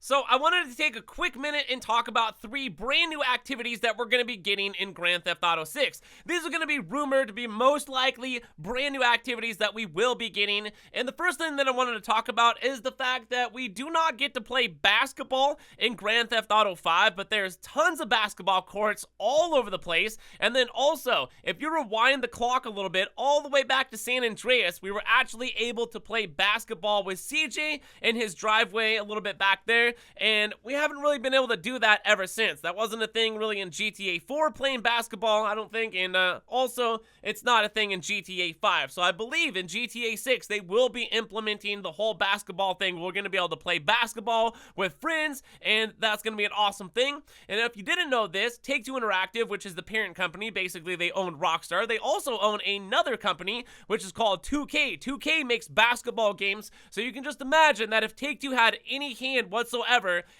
So I wanted to take a quick minute and talk about 3 brand new activities that we're going to be getting in Grand Theft Auto 6. These are going to be rumored to be most likely brand new activities that we will be getting. And the first thing that I wanted to talk about is the fact that we do not get to play basketball in Grand Theft Auto 5, but there's tons of basketball courts all over the place. And then also, if you rewind the clock a little bit, all the way back to San Andreas, we were actually able to play basketball with CJ in his driveway a little bit back there, and we haven't really been able to do that ever since. That wasn't a thing really in GTA 4 playing basketball, I don't think, and also it's not a thing in GTA 5. So I believe in GTA 6 they will be implementing the whole basketball thing. We're going to be able to play basketball with friends, and that's going to be an awesome thing. And if you didn't know this, Take-Two Interactive, which is the parent company, basically they own Rockstar. They also own another company which is called 2K. 2K makes basketball games, so you can just imagine that if Take-Two had any hand whatsoever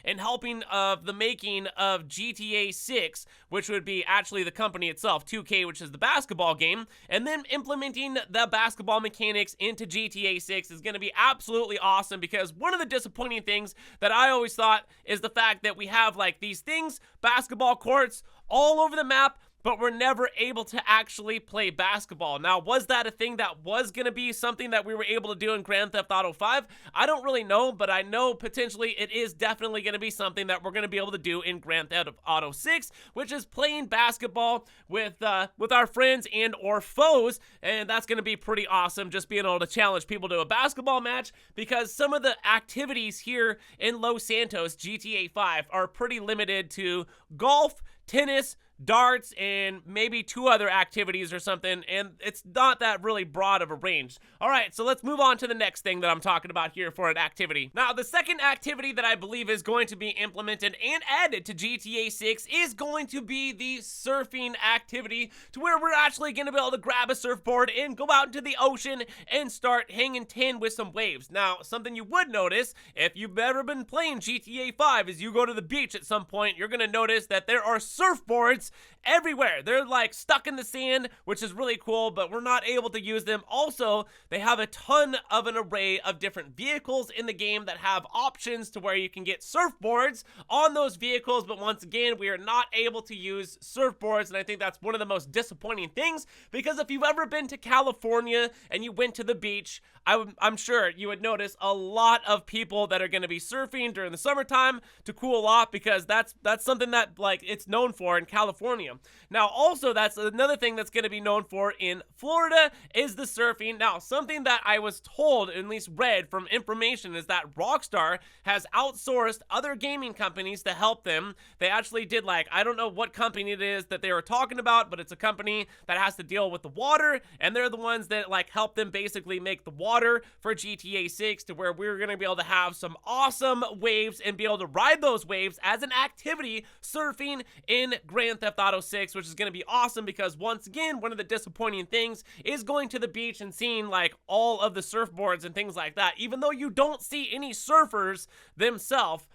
in helping of the making of GTA 6, which would be actually the company itself, 2K, which is the basketball game, and then implementing the basketball mechanics into GTA 6 is going to be absolutely awesome, because one of the disappointing things that I always thought is the fact that we have like these things, basketball courts all over the map, but we're never able to actually play basketball. Now, was that a thing that was going to be something that we were able to do in Grand Theft Auto 5? I don't really know, but I know potentially it is definitely going to be something that we're going to be able to do in Grand Theft Auto 6, which is playing basketball with our friends and or foes, and that's going to be pretty awesome, just being able to challenge people to a basketball match, because some of the activities here in Los Santos, GTA 5, are pretty limited to golf, tennis, darts, and maybe 2 other activities or something, and it's not that really broad of a range. All right, so let's move on to the next thing that I'm talking about here for an activity. Now, the second activity that I believe is going to be implemented and added to GTA 6 is going to be the surfing activity, to where we're actually going to be able to grab a surfboard and go out into the ocean and start hanging 10 with some waves. Now, something you would notice if you've ever been playing GTA 5 is you go to the beach at some point, you're going to notice that there are surfboards everywhere. They're like stuck in the sand, which is really cool, but we're not able to use them. Also, they have a ton of an array of different vehicles in the game that have options to where you can get surfboards on those vehicles, but once again, we are not able to use surfboards, and I think that's one of the most disappointing things, because if you've ever been to California and you went to the beach, I'm sure you would notice a lot of people that are going to be surfing during the summertime to cool off, because that's something that like it's known for in California. Now, also, that's another thing that's going to be known for in Florida is the surfing. Now, something that I was told, at least read from information, is that Rockstar has outsourced other gaming companies to help them. They actually did, like, I don't know what company it is that they were talking about, but it's a company that has to deal with the water, and they're the ones that like help them basically make the water for GTA 6, to where we're going to be able to have some awesome waves and be able to ride those waves as an activity, surfing in Grand Theft Auto 6, which is going to be awesome, because once again, one of the disappointing things is going to the beach and seeing like all of the surfboards and things like that, even though you don't see any surfers themselves.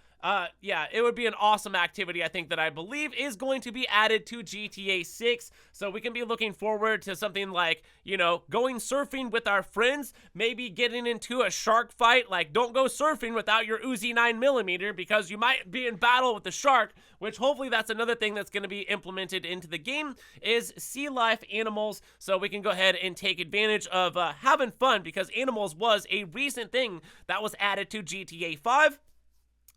Yeah, it would be an awesome activity, I think, that I believe is going to be added to GTA 6. So we can be looking forward to something like, you know, going surfing with our friends, maybe getting into a shark fight. Like, don't go surfing without your Uzi 9mm, because you might be in battle with the shark, which hopefully that's another thing that's going to be implemented into the game, is sea life animals. So we can go ahead and take advantage of having fun, because animals was a recent thing that was added to GTA 5.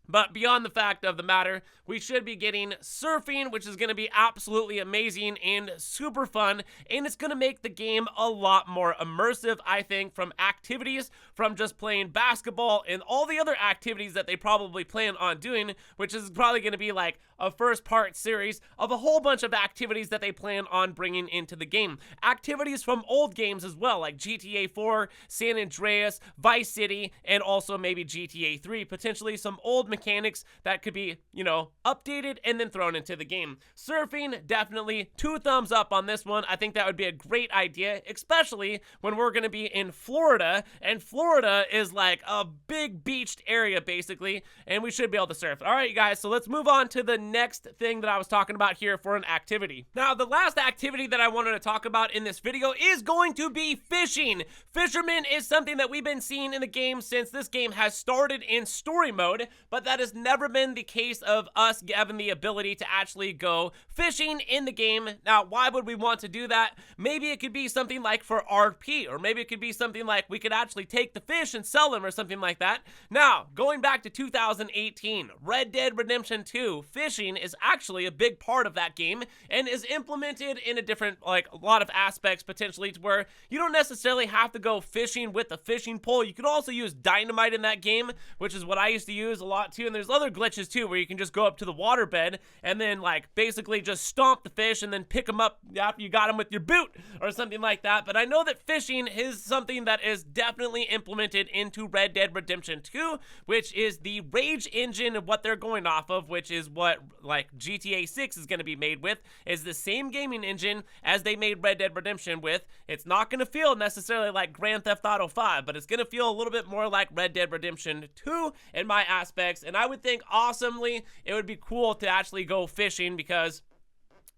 But beyond the fact of the matter, we should be getting surfing, which is going to be absolutely amazing and super fun, and it's going to make the game a lot more immersive, I think, from activities, from just playing basketball and all the other activities that they probably plan on doing, which is probably going to be like a first-part series of a whole bunch of activities that they plan on bringing into the game. Activities from old games as well, like GTA 4, San Andreas, Vice City, and also maybe GTA 3, potentially some old mechanics that could be, you know, updated and then thrown into the game. Surfing, definitely 2 thumbs up on this one. I think that would be a great idea, especially when we're going to be in Florida, and Florida is like a big beached area basically, and we should be able to surf. All right, you guys, so let's move on to the next thing that I was talking about here for an activity. Now, the last activity that I wanted to talk about in this video is going to be fishing. Fisherman is something that we've been seeing in the game since this game has started in story mode, but that has never been the case of us having the ability to actually go fishing in the game. Now, why would we want to do that? Maybe it could be something like for RP, or maybe it could be something like we could actually take the fish and sell them or something like that. Now, going back to 2018, Red Dead Redemption 2, fishing is actually a big part of that game and is implemented in a different, like, a lot of aspects potentially, to where you don't necessarily have to go fishing with a fishing pole. You could also use dynamite in that game, which is what I used to use a lot too. And there's other glitches too where you can just go up to the waterbed and then, like, basically just stomp the fish and then pick them up after you got them with your boot or something like that. But I know that fishing is something that is definitely implemented into Red Dead Redemption 2, which is the Rage engine of what they're going off of, which is what, like, GTA 6 is going to be made with, is the same gaming engine as they made Red Dead Redemption with. It's not going to feel necessarily like Grand Theft Auto 5, but it's going to feel a little bit more like Red Dead Redemption 2 in my aspects. And I would think awesomely it would be cool to actually go fishing, because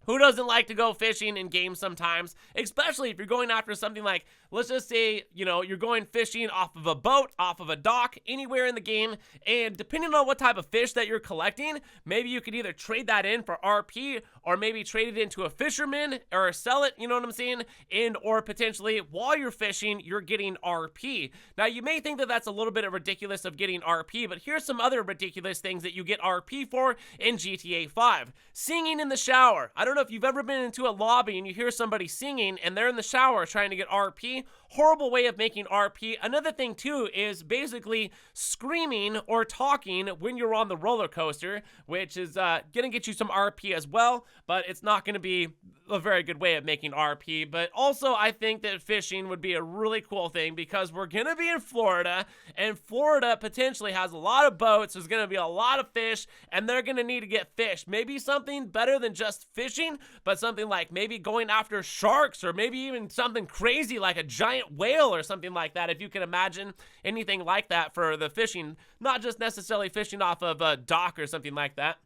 who doesn't like to go fishing in games sometimes, especially if you're going after something like, let's just say, you know, you're going fishing off of a boat, off of a dock, anywhere in the game, and depending on what type of fish that you're collecting, maybe you could either trade that in for RP, or maybe trade it into a fisherman, or sell it, you know what I'm saying, and or potentially while you're fishing, you're getting RP. Now, you may think that that's a little bit of ridiculous of getting RP, but here's some other ridiculous things that you get RP for in GTA 5. Singing in the shower. I don't know if you've ever been into a lobby and you hear somebody singing and they're in the shower trying to get RP. Horrible way of making RP. Another thing too is basically screaming or talking when you're on the roller coaster, which is gonna get you some RP as well, but it's not gonna be a very good way of making RP. But also, I think that fishing would be a really cool thing, because we're gonna be in Florida, and Florida potentially has a lot of boats. There's gonna be a lot of fish, and they're gonna need to get fish. Maybe something better than just fishing, but something like maybe going after sharks, or maybe even something crazy like a giant whale or something like that, if you can imagine anything like that for the fishing. Not just necessarily fishing off of a dock or something like that,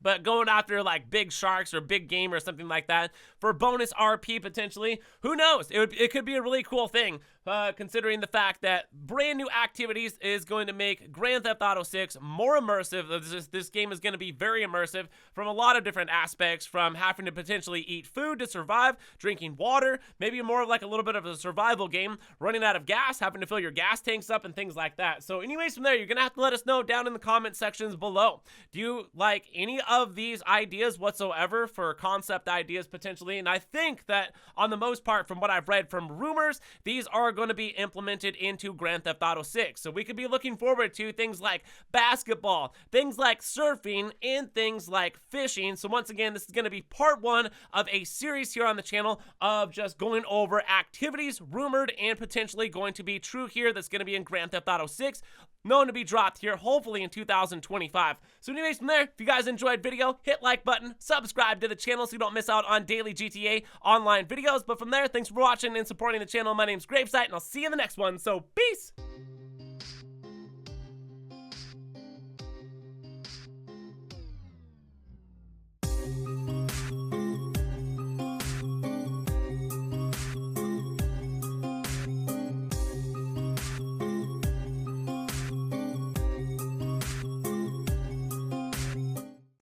but going after like big sharks or big game or something like that for bonus RP potentially. Who knows? It could be a really cool thing, considering the fact that brand new activities is going to make Grand Theft Auto 6 more immersive. This game is going to be very immersive from a lot of different aspects, from having to potentially eat food to survive, drinking water, maybe more of like a little bit of a survival game, running out of gas, having to fill your gas tanks up and things like that. So anyways, from there, you're going to have to let us know down in the comment sections below. Do you like any of these ideas whatsoever for concept ideas potentially? And I think that on the most part, from what I've read from rumors, these are going to be implemented into Grand Theft Auto 6. So we could be looking forward to things like basketball, things like surfing, and things like fishing. So once again, this is going to be part 1 of a series here on the channel of just going over activities rumored and potentially going to be true here, that's going to be in Grand Theft Auto 6, known to be dropped here hopefully in 2025. So anyways, from there, if you guys enjoyed video, hit like button, subscribe to the channel so you don't miss out on daily GTA online videos. But from there, thanks for watching and supporting the channel. My name's GRAVESIGHT, and I'll see you in the next one. So peace!